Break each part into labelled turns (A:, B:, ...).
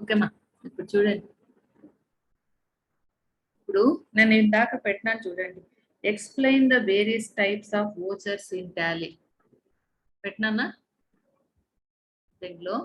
A: ఓకేమా ఇప్పుడు చూడండి ఇప్పుడు నేను ఇందాక పెట్టినాను చూడండి explain the various types of vouchers in Tally పెట్టినానా దీంట్లో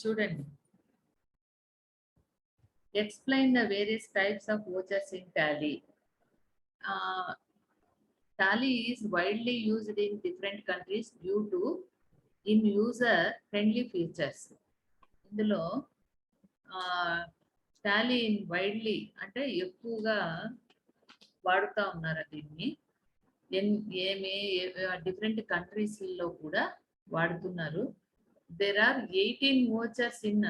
A: చూడండి explain the various types of vouchers in tally. Tally is widely used in different countries due to in user friendly features. ఇందులో టాలీ ఇన్ వైడ్లీ అంటే ఎక్కువగా వాడుతూ ఉన్నారు దీన్ని ఏమే డిఫరెంట్ కంట్రీస్లో కూడా వాడుతున్నారు. There are 18 vouchers in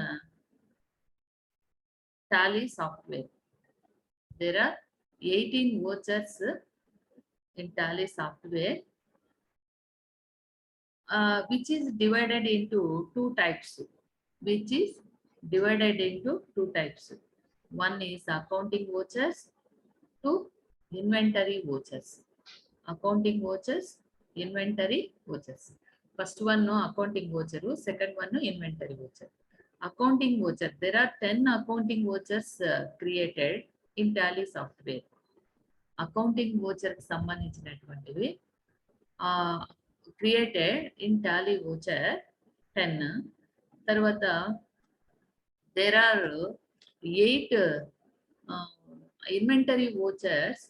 A: Tally software. There are 18 vouchers in Tally software, which is divided into two types. One is accounting vouchers, two inventory vouchers. Accounting vouchers, inventory vouchers. First one no accounting voucher, second one no inventory voucher. Accounting voucher, there are 10 accounting vouchers created in Tally software. Accounting voucher కి సంబంధించినటువంటివి created in Tally voucher 10. తర్వాత there are 8 inventory vouchers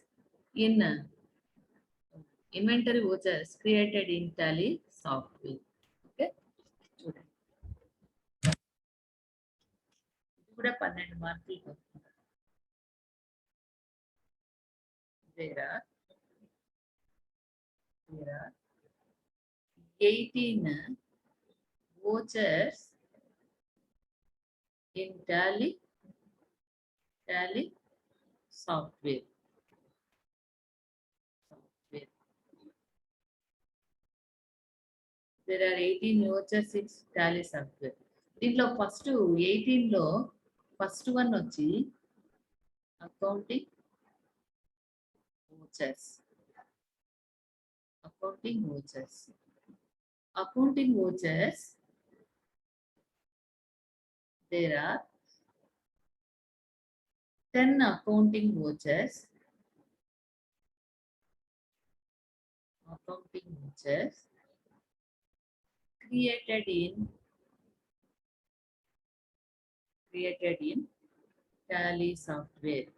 A: created in Tally software. Okay చూడండి ఇది కూడా 12 మార్కులు. There are 18 vouchers in Tally software. There are 18 vouchers in Tally software. దీంట్లో first 18 లో first one వచ్చి accounting vouchers. Accounting vouchers, there are 10 accounting vouchers. Created in Tally software.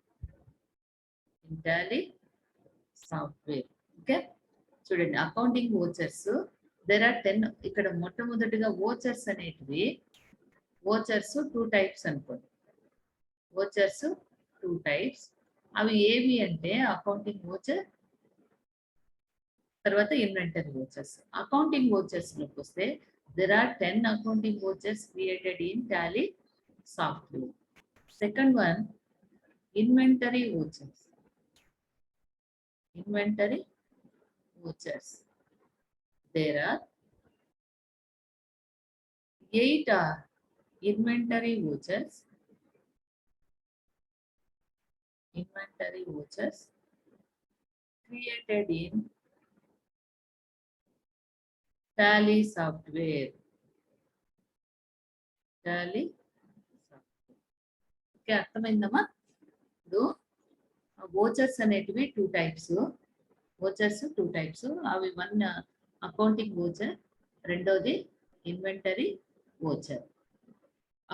A: Software. Okay చూడండి accounting vouchers there are 10. ఇక్కడ మొట్టమొదటిగా vouchers అనేటివి vouchers 2 types అనుకోండి. Vouchers 2 types అవి ఏవి అంటే అకౌంటింగ్ వోచర్ తర్వాత ఇన్వెంటరీ వోచర్స్. అకౌంటింగ్ వోచర్స్ లోకి వస్తే there are 10 accounting vouchers created in Tally software. Second one inventory vouchers. There are 8 inventory vouchers created in Tally software. Okay అర్థమైందమ్మా. ఇప్పుడు vouchers అనేటివి 2 టైప్స్. అవి వన్ అకౌంటింగ్ వోచర్, రెండోది inventory voucher.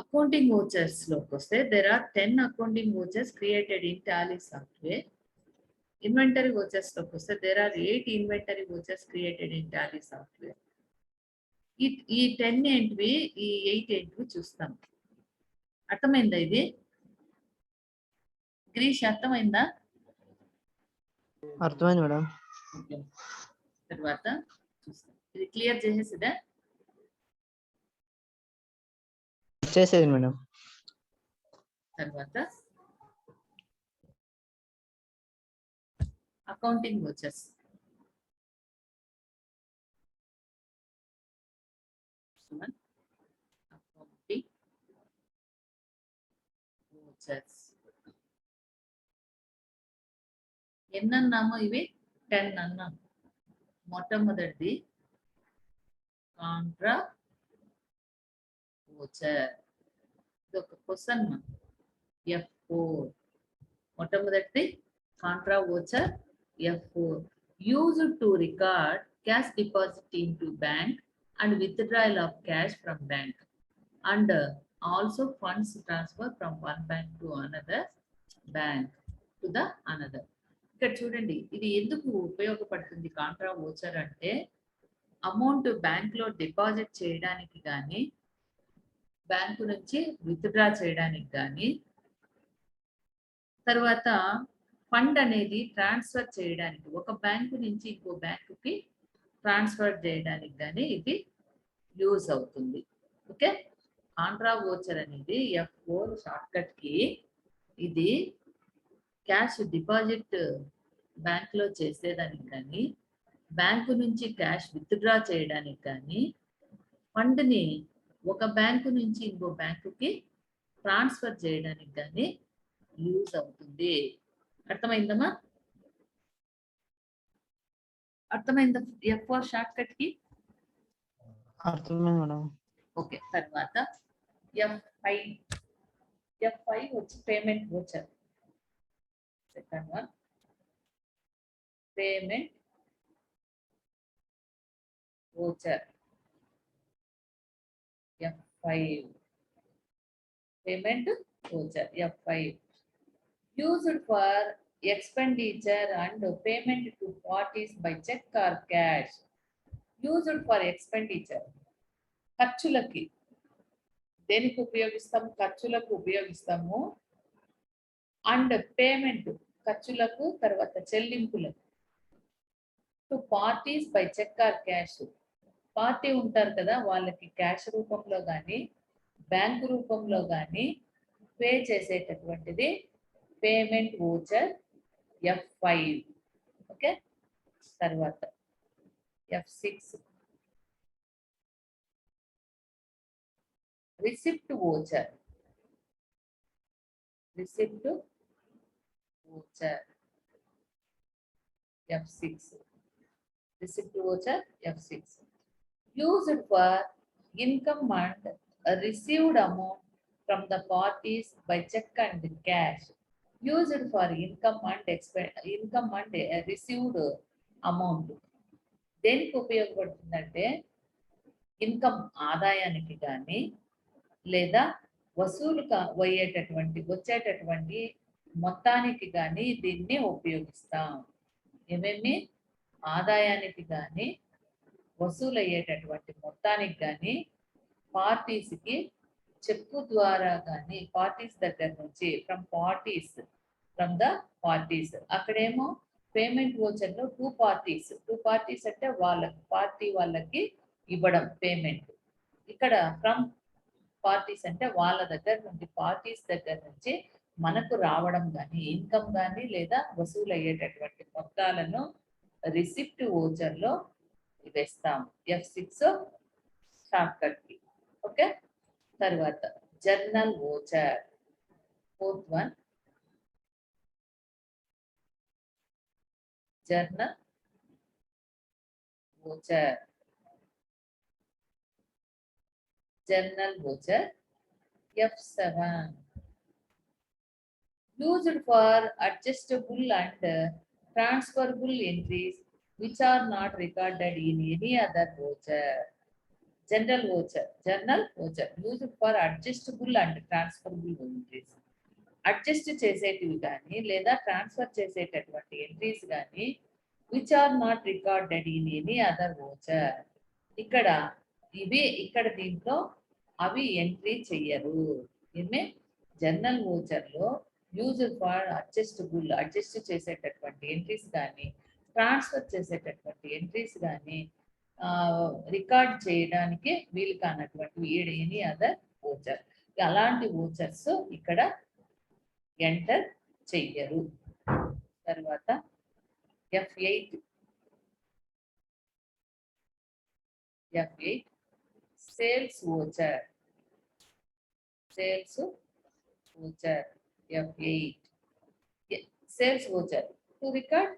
A: Accounting vouchers లోకి వస్తే there are 10 accounting vouchers created in Tally software. Inventory vouchers లోకి వస్తే there are 8 inventory vouchers created in Tally software. ఈ 10 ఏంటివి, ఈ 8 ఏంటివి చూస్తాం. అర్థమైందా? ఇది గ్రీష్ అర్థమైందా?
B: అర్థమైంది మేడం.
A: తర్వాత చూస్తాం. ఇది క్లియర్ చేసేసిదా?
B: చేసేది మేడం.
A: తర్వాత అకౌంటింగ్ వోచర్స్. ఓచర్స్. ఎన్ని అన్నాము? ఇవి 10 అన్నాం. మొట్టమొదటిది కాంట్రా ఓచర్. ఇది ఒక క్వశ్చన్ మనకు. F4. మొట్టమొదటిది Contra voucher F4. Used to record cash deposit into bank and withdrawal of cash from bank and also funds transfer from one bank to another bank to the another. ఇక్కడ చూడండి, ఇది ఎందుకు ఉపయోగపడుతుంది Contra voucher అంటే, amount bank లో deposit చేయడానికి కానీ, bank నుంచి విత్డ్రా చేయడానికి కానీ, తర్వాత ఫండ్ అనేది ట్రాన్స్ఫర్ చేయడానికి, ఒక బ్యాంకు నుంచి ఇంకో బ్యాంకుకి ట్రాన్స్ఫర్ చేయడానికి కానీ ఇది యూజ్ అవుతుంది. ఓకే, కాంట్రా ఓచర్ అనేది F4 షార్ట్కట్ కి. ఇది క్యాష్ డిపాజిట్ బ్యాంక్ లో చేసేదానికి కానీ, బ్యాంకు నుంచి క్యాష్ విత్డ్రా చేయడానికి కానీ, ఫండ్ ని ఒక బ్యాంకు నుంచి ఇంకో బ్యాంకుకి ట్రాన్స్ఫర్ చేయడానికి కానీ యూజ్ అవుతుంది. అర్థమైందమ్మా? అర్థమైందా F4 షార్ట్కట్ కి?
B: అర్థమైంది మేడం.
A: ఓకే, తర్వాత F5 వచ్చి payment voucher. Second one payment voucher F5. Payment voucher F5 used for expenditure and payment to parties by check or cash. Used for expenditure, ఖర్చులకి. దేనికి ఉపయోగిస్తాము? ఖర్చులకు ఉపయోగిస్తాము. అండ్ పేమెంట్, ఖర్చులకు తర్వాత చెల్లింపులకు. To parties by cheque or cash, party ఉంటారు కదా, వాళ్ళకి క్యాష్ రూపంలో కానీ బ్యాంకు రూపంలో కానీ పే చేసేటటువంటిది పేమెంట్ ఓచర్ F5. ఓకే, తర్వాత F6 receipt voucher. Receipt voucher F6. Receipt voucher F6 used for income and received amount from the parties by check and cash. Used for income and received amount. దేనికి ఉపయోగపడుతుందంటే, income ఆదాయానికి కానీ లేదా వసూలు వచ్చేటటువంటి మొత్తానికి కానీ దీన్ని ఉపయోగిస్తాం. ఏమేమి? ఆదాయానికి కానీ వసూలు అయ్యేటటువంటి మొత్తానికి కానీ, పార్టీస్కి చెక్కు ద్వారా కానీ, పార్టీస్ దగ్గర నుంచి ఫ్రమ్ ద పార్టీస్. అక్కడేమో పేమెంట్ ఓచర్ లో టూ పార్టీస్ అంటే పార్టీ వాళ్ళకి ఇవ్వడం పేమెంట్. ఇక్కడ ఫ్రమ్ పార్టీస్ అంటే వాళ్ళ దగ్గర నుండి, పార్టీస్ దగ్గర నుంచి మనకు రావడం కానీ, ఇన్కమ్ కానీ లేదా వసూలు అయ్యేటటువంటి మొత్తాలను రిసిప్ట్ ఓచర్ లో వేస్తాం F6 షార్ట్కట్ కి. ఓకే, తర్వాత journal voucher. Fourth one journal voucher. Journal voucher F7 used for adjustable and transferable entries which are not recorded in any other voucher. General voucher used for adjustable and transferable entries. Adjust చేసేటివి కానీ లేదా transfer చేసేటటువంటి entries కానీ which are not recorded in any other voucher. ఇక్కడ దీంట్లో అవి entry చెయ్యరు. ఏమే జర్నల్ వోచర్ లో యూజ్ ఫర్ అడ్జస్ట్ చేసేటటువంటి ఎంట్రీస్ కానీ, ట్రాన్స్ఫర్ చేసేటటువంటి ఎంట్రీస్ కానీ రికార్డ్ చేయడానికి వీలు కానటువంటి ఎనీ అదర్ వోచర్. అలాంటి వోచర్స్ ఇక్కడ ఎంటర్ చెయ్యరు. తర్వాత F8 sales voucher. F8. Sales voucher to record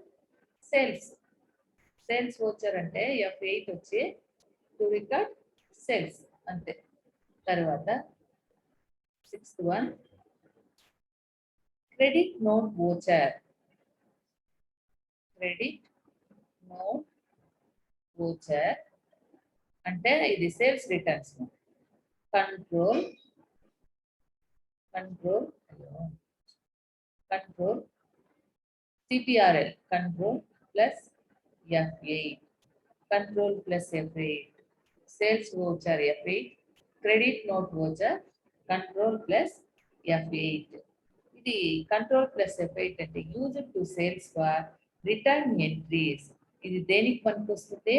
A: sales. Sales voucher అంటే F8 వచ్చి to record sales అంతే. తర్వాత 6th one credit note voucher. Credit note voucher అంటే ఇది sales returns. Control CTRL control plus F8. Control plus F8. Sales voucher F8. Credit note voucher control plus F8. ఇది control plus F8 అంటే used to sales for return entries. ఇది దేనికి పనికొస్తుంది?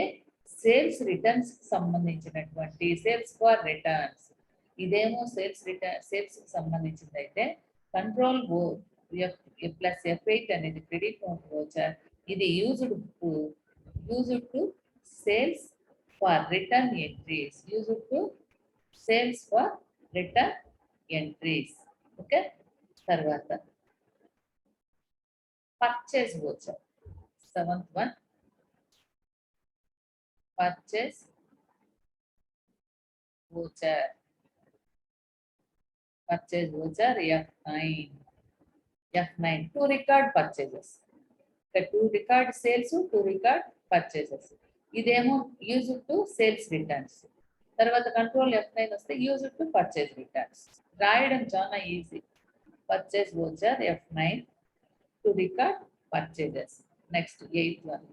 A: Sales returns కి సంబంధించినటువంటి sales for returns. ఇదేమో sales కి సంబంధించింది అయితే కంట్రోల్ ప్లస్ F8 అనేది క్రెడిట్ నోట్ వోచర్. ఇది used to sales for return entries. Used to sales for return entries. Okay. తర్వాత purchase voucher. 7th one purchase voucher. Purchase voucher F9 to record purchases. To record sales, to record purchases. ఇదేమో use to sales returns. తర్వాత control F9 వస్తే use to purchase returns. రాయడం చాలా easy. Purchase voucher F9 to record purchases. Next 8th one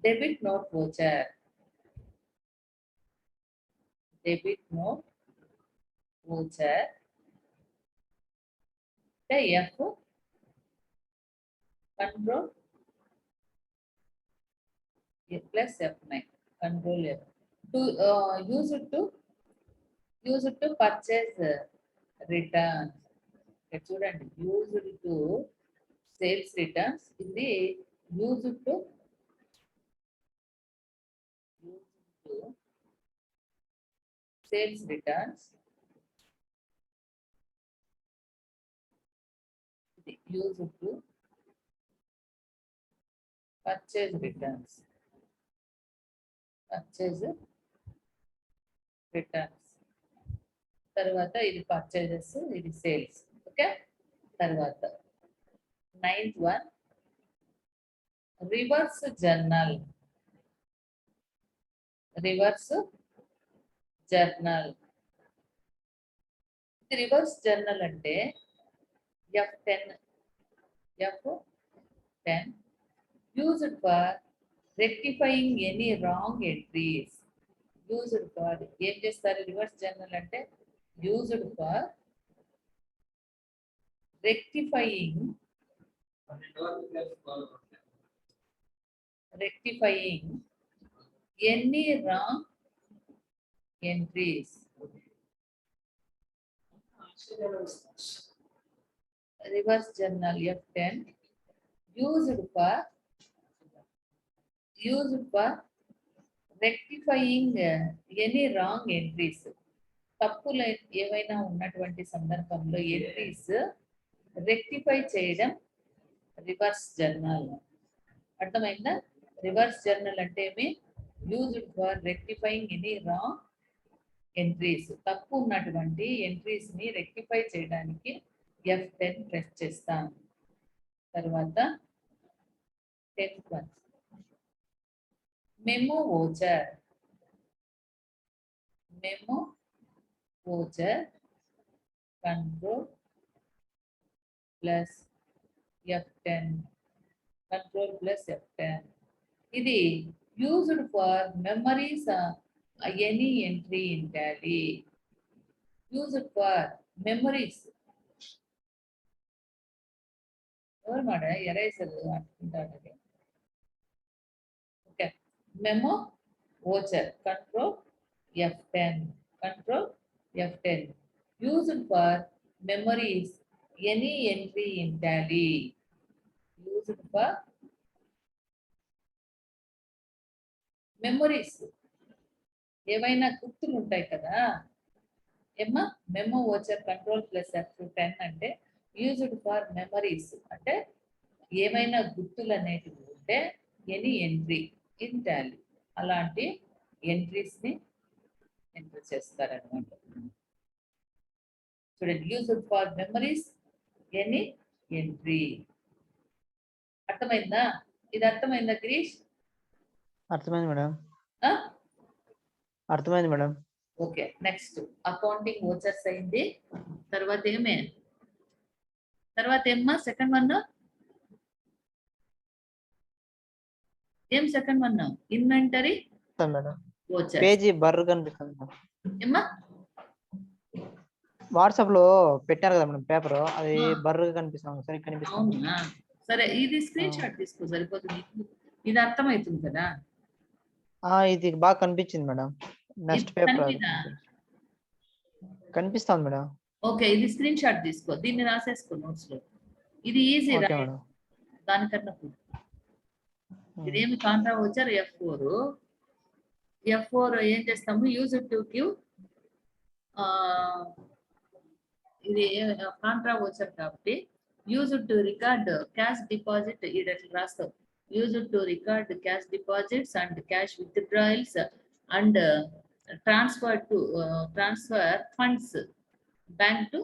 A: debit note voucher. Debit note voucher F control plus F9. Control F to use it to purchase returns. చూడండి, used to sales returns. ఇది used to sales returns. ఇది used to purchase returns. తర్వాత ఇది purchases, ఇది sales. Okay. తర్వాత 9th one reverse journal. ఇది reverse journal అంటే F10 used for rectifying any wrong entries. Used for ఏం చేస్తారు? రివర్స్ జర్నల్ అంటే used for rectifying any wrong entries. Reverse journal F10 used for rectifying any wrong entries. తప్పులు ఏవైనా ఉన్నటువంటి సందర్భంలో entries rectify చేయడం రివర్స్ జర్నల్. అర్థమైందా? రివర్స్ జర్నల్ అంటే ఏమి? Used for rectifying any wrong entries. తప్పు ఉన్నటువంటి ఎంట్రీస్ ని రెక్టిఫై చేయడానికి F10 ప్రెస్ చేస్తాం. తర్వాత 10th one memo voucher. Control plus F10. Control plus F10. ఇది used for memories any entry in Tally. Used for memories. ఎవరు మాట ఎరేజర్ అంటుంటారు. Okay. Memo voucher control F10. Used for memories any entry in tally. Used for memories ఏవైనా గుర్తులు ఉంటాయి కదా ఏమ్మా memo voucher control plus F10 అంటే used for memories అంటే ఏమైనా గుర్తులు అనేటివి ఉంటే ఎనీ ఎంట్రీ ఇన్ టాలీ అలాంటి ఎంట్రీస్ ని ఎంటర్ చేస్తారనమాట. చూడండి used for memories any entry. అర్థమైందా? ఇది అర్థమైందా గిరీష్?
B: అర్థమైంది మేడం.
A: ఆ?
B: అర్థమైంది madam.
A: Okay next accounting vouchers అయింది. తర్వాత ఏమ్మా సెకండ్ వన్ ఏం second one inventory
B: madam
A: vouchers.
B: Page బర్ర కనిపిస్తుంది మేడం.
A: ఏమ్మా
B: వాట్సాప్ లో పెట్టారు కదా మేడం పేపర్, అది బర్రగా కనిపిస్తుంది. సరే కనిపిస్తుంది.
A: అవునా సరే ఇది స్క్రీన్ షాట్ తీసుకో సరిపోతుంది. ఇది అర్థమవుతుంది కదా.
B: ఇది బాగా కనిపించింది మేడం. నెక్స్ట్ పేపర్ కనిపిస్తుంది మేడం.
A: ఓకే ఇది స్క్రీన్ షాట్ తీసుకో, దీన్ని రాసేసుకో నోట్స్ లో. ఇది ఈజీ
B: మేడం.
A: దానికన్నా ఇదేమి కాంట్రా వచ్చారు F4 ఏం చేస్తాము యూజ్ టు గివ్ ఇది కాంట్రా వచ్చారు కాబట్టి use to record cash deposit ఇది రాస్తాం. Use to record cash deposits and cash withdrawals and transfer funds bank to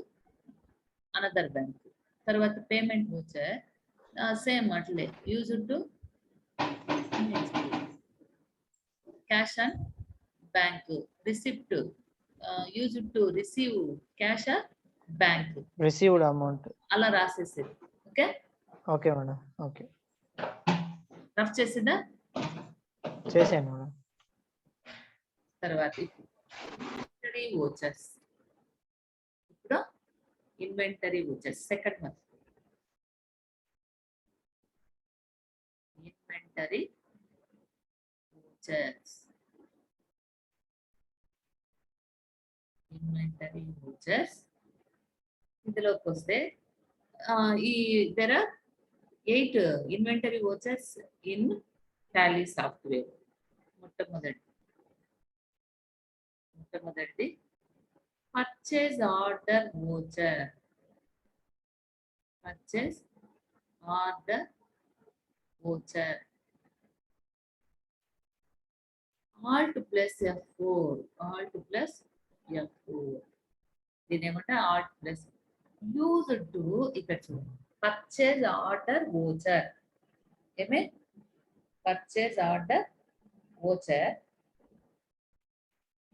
A: another bank. తర్వాత పేమెంట్ వచ్చారు సేమ్ అట్లే use to cash and bank. Receipt used to receive cash or bank.
B: Received amount.
A: అలా రాసేసేది. Okay
B: okay madam. Okay
A: rough చేసిందా?
B: చేశాను madam.
A: తర్వాత inventory vouchers. ఇప్పుడు inventory vouchers second one. Inventory inventory vouchers ఇందులోకి వస్తే ఈ there are 8 inventory vouchers in Tally software. మొట్టమొదటిది purchase order voucher. Purchase order voucher Alt plus F4. Alt plus F4. దీని ఏమంటే Alt plus used to ఇక్కడ చూడండి purchase order voucher. ఏమే purchase order voucher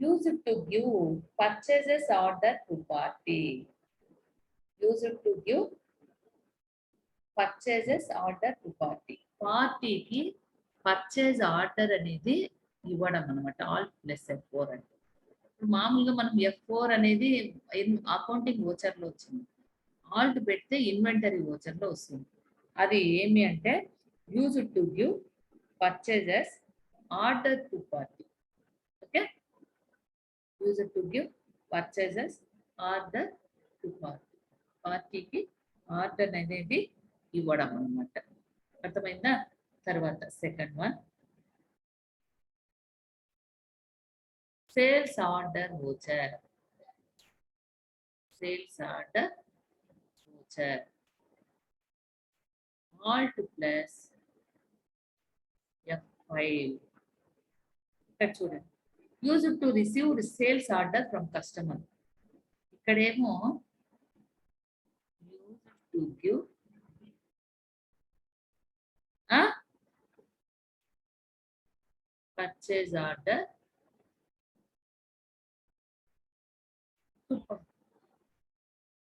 A: used to give purchases order to party. Used to give purchases order to party. పార్టీకి purchase order అనేది ఇవ్వడం అనమాట Alt plus F4 అంటే. మామూలుగా మనం F4 అనేది అకౌంటింగ్ ఓచర్ లో వచ్చింది. ఆల్ట్ పెడితే ఇన్వెంటరీ ఓచర్ లో వస్తుంది. అది ఏమి అంటే use to give purchases order to party. Okay use to give purchases order to party. పార్టీకి ఆర్డర్ అనేది ఇవ్వడం అనమాట. అర్థమైందా? తర్వాత second one sales order voucher. Sales order voucher alt plus F5. ఇక్కడ చూడండి use to received sales order from customer. ఇక్కడేమో use to give purchase order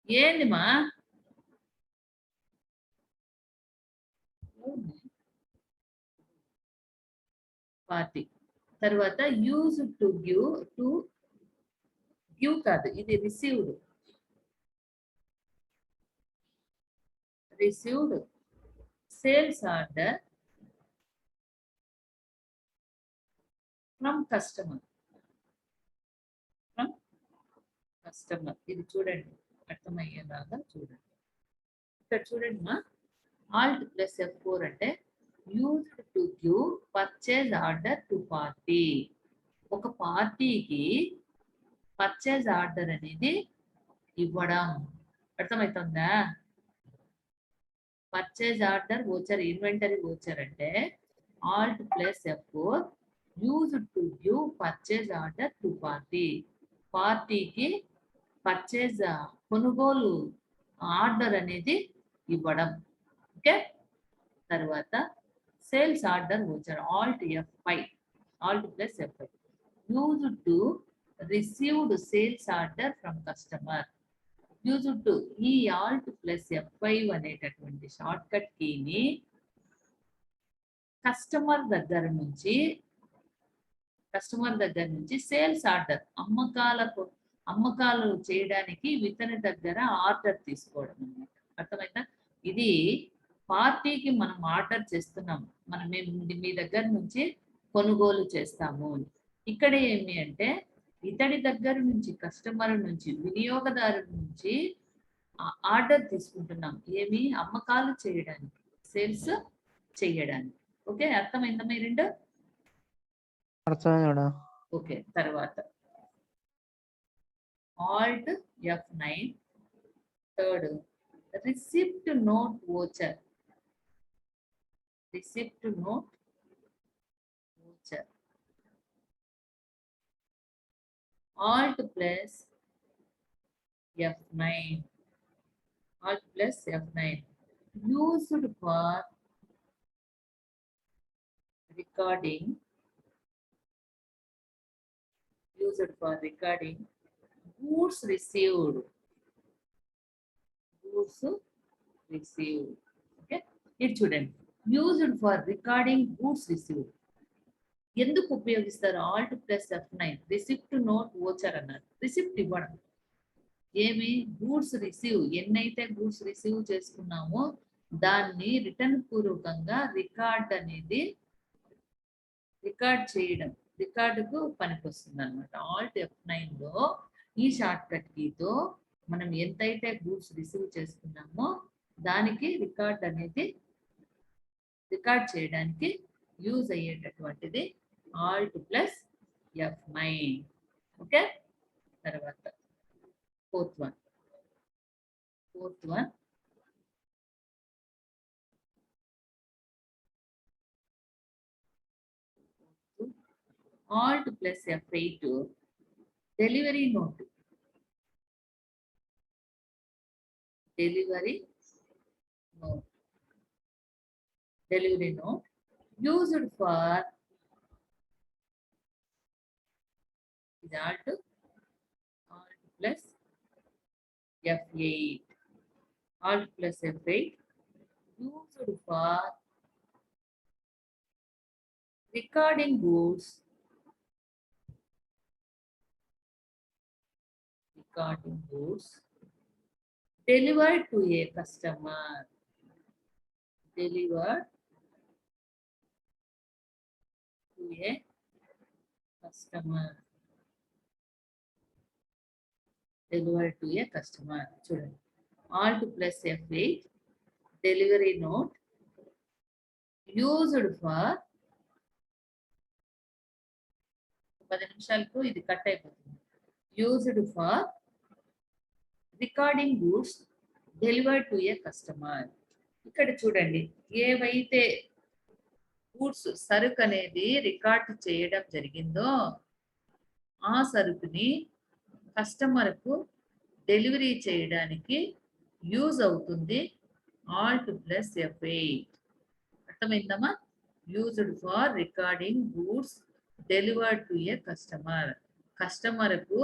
A: ఏందిమా పార్టీ. తర్వాత యూజ్ టు గివ్ కాదు ఇది received sales order from customer. ఇది చూడండి అర్థమయ్యేలాగా చూడండి. ఇక్కడ చూడండి మా ఆల్ట్ ప్లస్ F4 అంటే used to give purchase order to party. ఒక పార్టీకి పర్చేజ్ ఆర్డర్ అనేది ఇవ్వడం. అర్థమవుతుందా? Purchase order voucher, inventory voucher అంటే alt plus F4 used to give purchase order to party. పార్టీకి పర్చేజ్ కొనుగోలు ఆర్డర్ అనేది ఇవ్వడం. ఓకే. తర్వాత sales order voucher alt F5, alt plus F5 used to received sales order from customer. Used to ఈ alt plus F5 అనేటటువంటి short cut కీని customer దగ్గర నుంచి సేల్స్ ఆర్డర్, అమ్మకాలు చేయడానికి ఇతని దగ్గర ఆర్డర్ తీసుకోవడం అన్నమాట. అర్థమైందా? ఇది పార్టీకి మనం ఆర్డర్ చేస్తున్నాం, మనం మీ దగ్గర నుంచి కొనుగోలు చేస్తాము. ఇక్కడ ఏమి అంటే ఇతడి దగ్గర నుంచి, కస్టమర్ నుంచి, వినియోగదారు నుంచి ఆర్డర్ తీసుకుంటున్నాం. ఏమి? అమ్మకాలు చేయడానికి, సేల్స్ చేయడానికి. ఓకే, అర్థమైందా మీ రెండు?
B: అర్థమైంది మేడం.
A: ఓకే. తర్వాత Alt F9 third receipt note voucher. Receipt note voucher alt plus F9, Alt plus F9 used for recording, used for recording goods received. Goods received. Okay. ఇది చూడండి, used for recording goods received. ఎందుకు ఉపయోగిస్తారు? Alt plus F9 receipt note voucher అన్నారు. Receipt ఇవ్వడం. ఏమి? Goods receive, ఎన్నైతే goods receive చేసుకున్నామో దాన్ని రిటర్న్ పూర్వకంగా రికార్డ్ చేయడం, రికార్డుకు పనికొస్తుంది అనమాట. ఆల్ట్ F9 లో ఈ షార్ట్ కట్ కీతో మనం ఎంతైతే గూడ్స్ రిసీవ్ చేసుకున్నామో దానికి రికార్డ్ చేయడానికి యూజ్ అయ్యేటటువంటిది ఆల్ట్ ప్లస్ F9. ఓకే. తర్వాత fourth one alt plus F8 delivery note. Delivery note used for ఇది alt plus F8, alt plus F8 used for recording goods, delivered to a customer. Delivered to a customer. Delivered to a customer. చూడండి, Alt plus F8 delivery note used for 10 నిమిషాలకు ఇది cut అయిపోతుంది. Used for recording goods delivered to A customer. ఇక్కడ చూడండి, ఏవైతే goods, సరుకు అనేది record చేయడం జరిగిందో ఆ సరుకుని కస్టమర్కు డెలివరీ చేయడానికి యూజ్ అవుతుంది ఆల్ట్ ప్లస్ F8. అర్థమైందమ్మా? Used for recording goods delivered to A customer. కస్టమర్కు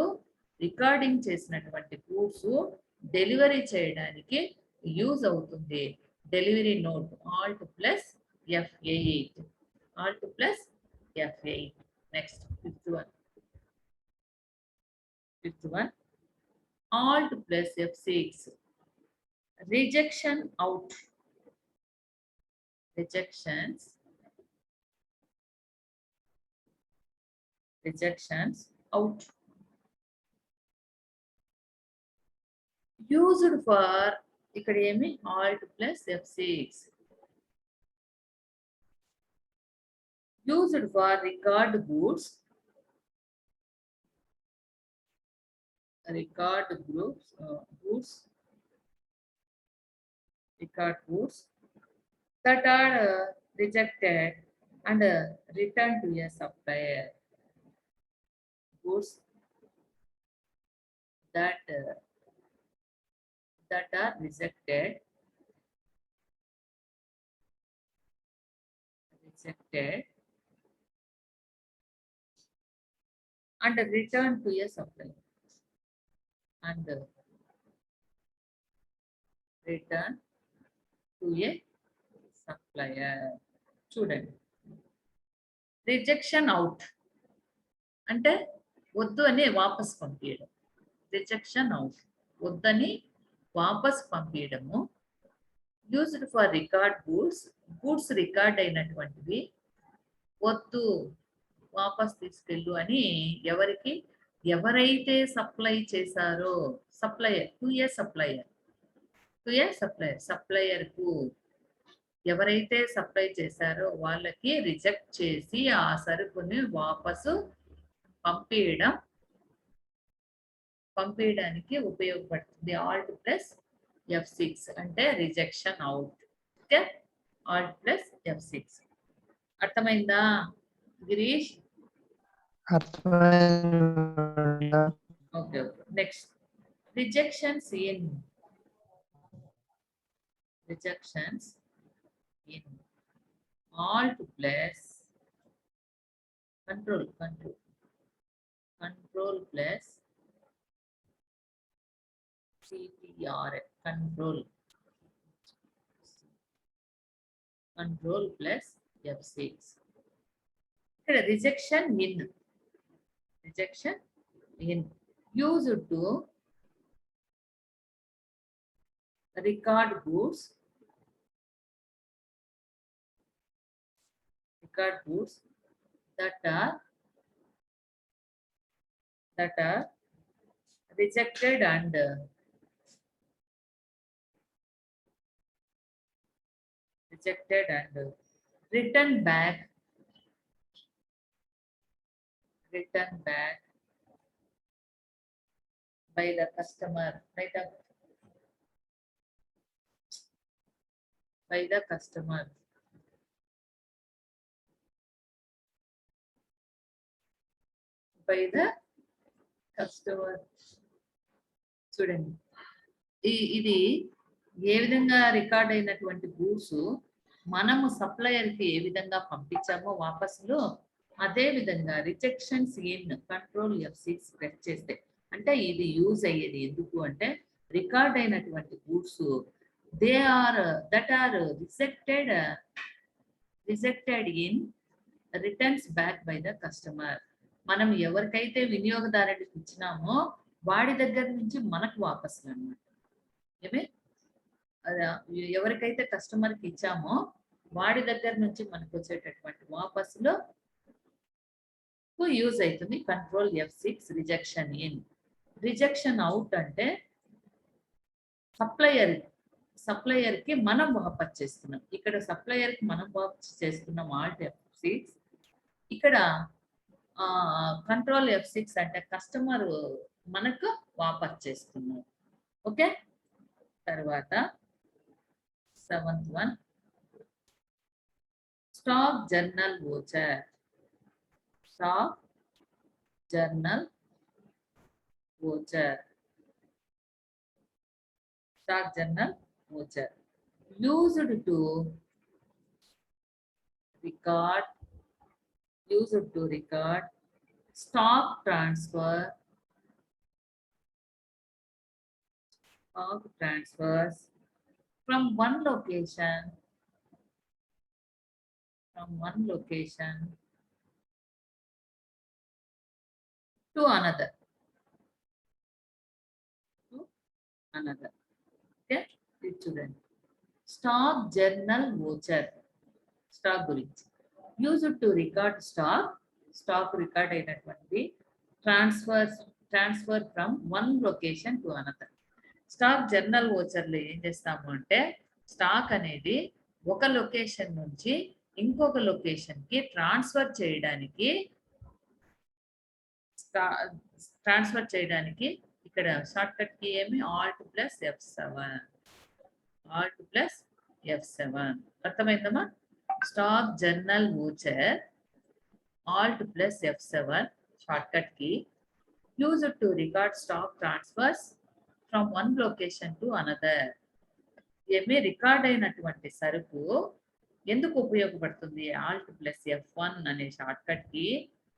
A: రికార్డింగ్ చేసినటువంటి గూడ్స్ డెలివరీ చేయడానికి యూజ్ అవుతుంది delivery note Alt plus F8. Alt plus F8. Next fifth one alt plus F6 rejection out. Rejections out. Used for ఇక్కడ ఏమి? Alt plus F6 used for record goods record groups goods record goods that are rejected and returned to a supplier. Goods that that are rejected and returned to a supplier. And return to a supplier. చూడండి, rejection out అంటే వద్దు అని వాపస్ పంపించడం. Rejection out వద్దని వాపస్ పంపించడము. Used for record goods record అయినటువంటివి వద్దు వాపస్ తీసుకెళ్ళు అని ఎవరైతే సప్లై చేశారో సప్లయర్ టు ఏ సప్లయర్ కు ఎవరైతే సప్లై చేశారో వాళ్ళకి రిజెక్ట్ చేసి ఆ సరుకుని వాపసు పంపించడానికి ఉపయోగపడుతుంది. ఆల్ట్ ప్లస్ F6 అంటే rejection out. Okay, Alt plus F6. అర్థమైందా Girish? Okay. Next rejections in alt plus control plus CTR control plus F6. ఇక్కడ rejection in used to record goods that are rejected and return back by the customer, చూడండి, ఇది ఏ విధంగా record అయినటువంటి goods మనము supplier కి ఏ విధంగా పంపించామో వాపసులు, అదే విధంగా rejections in control F6 press చేస్తే అంటే ఇది యూజ్ అయ్యేది ఎందుకు అంటే రికార్డ్ అయినటువంటి goods that are rejected in returns back by the customer. మనం ఎవరికైతే వినియోగదారుడికి ఇచ్చినామో వాడి దగ్గర నుంచి మనకు వాపసులు అన్నమాట. ఎవరికైతే కస్టమర్కి ఇచ్చామో వాడి దగ్గర నుంచి మనకు వచ్చేటటువంటి వాపసులు యూజ్ అవుతుంది control F6 rejection in. Rejection out అంటే సప్లయర్ కి మనం వాపస్ చేస్తున్నాం. ఇక్కడ సప్లయర్ కి మనం వాపస్ చేస్తున్నాం ఆల్ట్ F6. ఇక్కడ కంట్రోల్ F6 అంటే కస్టమర్ మనకు వాపస్ చేస్తున్నాం. ఓకే, తర్వాత 7th one stock journal voucher. used to record stock transfers from one location to another. Okay, ఇది చూడండి, స్టాక్ జర్నల్ వోచర్. స్టాక్ గురించి used to record stock record అయినటువంటి transfer from one location to another. Stock journal వోచర్లో ఏం చేస్తాము అంటే stock అనేది ఒక లొకేషన్ నుంచి ఇంకొక లొకేషన్ కి ట్రాన్స్ఫర్ చేయడానికి ఇక్కడ షార్ట్ కట్ కీ ఏమి Alt + F7 Alt + F7 అర్థమైందమ్మా stock journal voucher Alt + F7 short cut key used to record stock transfers from one location to another ఏమి రికార్డ్ అయినటువంటి సరుకు ఎందుకు ఉపయోగపడుతుంది Alt + F1 అనే షార్ట్ కట్ కి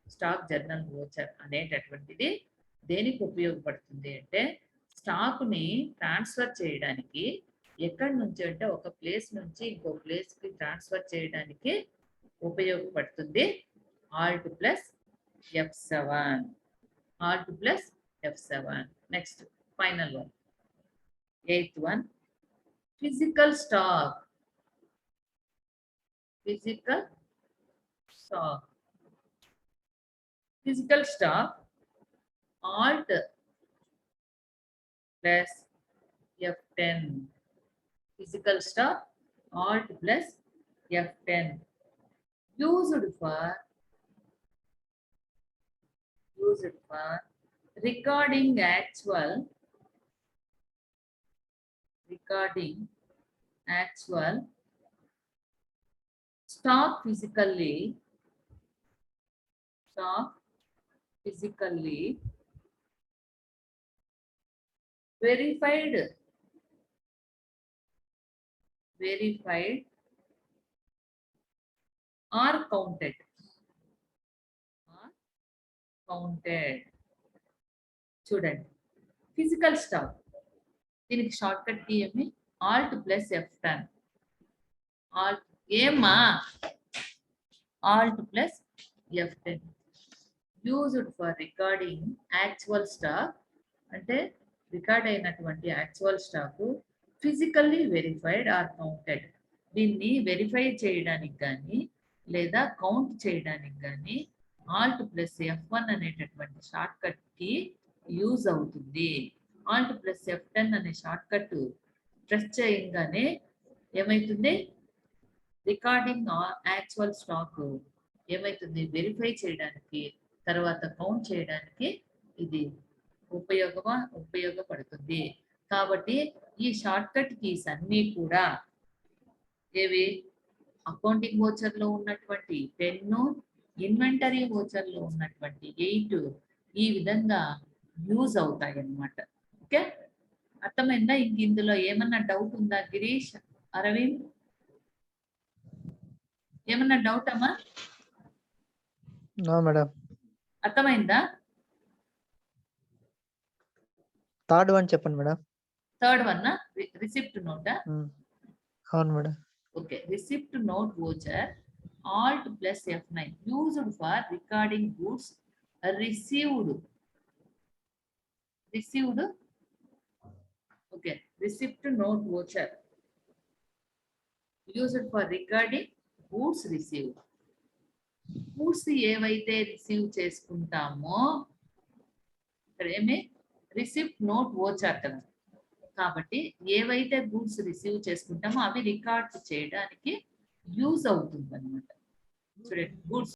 A: స్టాక్ జర్నల్ వోచర్ అనేటటువంటిది దేనికి ఉపయోగపడుతుంది అంటే స్టాక్ ని ట్రాన్స్ఫర్ చేయడానికి ఎక్కడి నుంచి అంటే ఒక ప్లేస్ నుంచి ఇంకో ప్లేస్ కి ట్రాన్స్ఫర్ చేయడానికి ఉపయోగపడుతుంది Alt + F7 Alt + F7 next final one 8th one physical stock physical stock Alt plus F10 physical stock Alt plus F10 used for recording actual stock physically verified or counted చూడండి physical stock దీనికి short cut key ఏమి Alt + F10 Alt ఏమా Alt + F10 used for recording actual stock అంటే record అయినటువంటి actual stock physically verified or counted దీన్ని verify చేయడానికి కానీ లేదా కౌంట్ చేయడానికి కానీ Alt + F1 అనేటటువంటి షార్ట్ కట్ కి యూజ్ అవుతుంది Alt + F10 అనే షార్ట్ కట్ ప్రెస్ చేయగానే ఏమైతుంది రికార్డింగ్ యాక్చువల్ స్టాక్ ఏమైతుంది వెరిఫై చేయడానికి తర్వాత కౌంట్ చేయడానికి ఇది ఉపయోగపడుతుంది కాబట్టి ఈ షార్ట్ కట్ కీస్ అన్నీ కూడా ఏవి అకౌంటింగ్ వోచర్ లో ఉన్నటువంటి 10 ఇన్వెంటరీ వోచర్ లో ఉన్నటువంటి 8 ఈ విధంగా యూజ్ అవుతాయి అన్నమాట ఓకే అర్థమైందా ఇందులో ఏమన్నా డౌట్ ఉందా గిరీష్ అరవింద్ ఏమన్నా డౌట్ అమ్మా
B: నో మేడం
A: అర్థమైందా
B: థర్డ్ వన్ చెప్పండి మేడం
A: థర్డ్ వన్ రిసిప్ట్ నోటా
B: అవును madam
A: okay receipt note voucher Alt + F9 used for recording goods received okay receipt note voucher used for recording goods received goods ఏవైతే receive చేసుకుంటామో ఇక్కడ ఏమే receipt note voucher కదా కాబట్టి ఏవైతే goods receive చేసుకుంటామో అవి రికార్డ్ చేయడానికి యూజ్ అవుతుంది అన్నమాట చూడండి గూడ్స్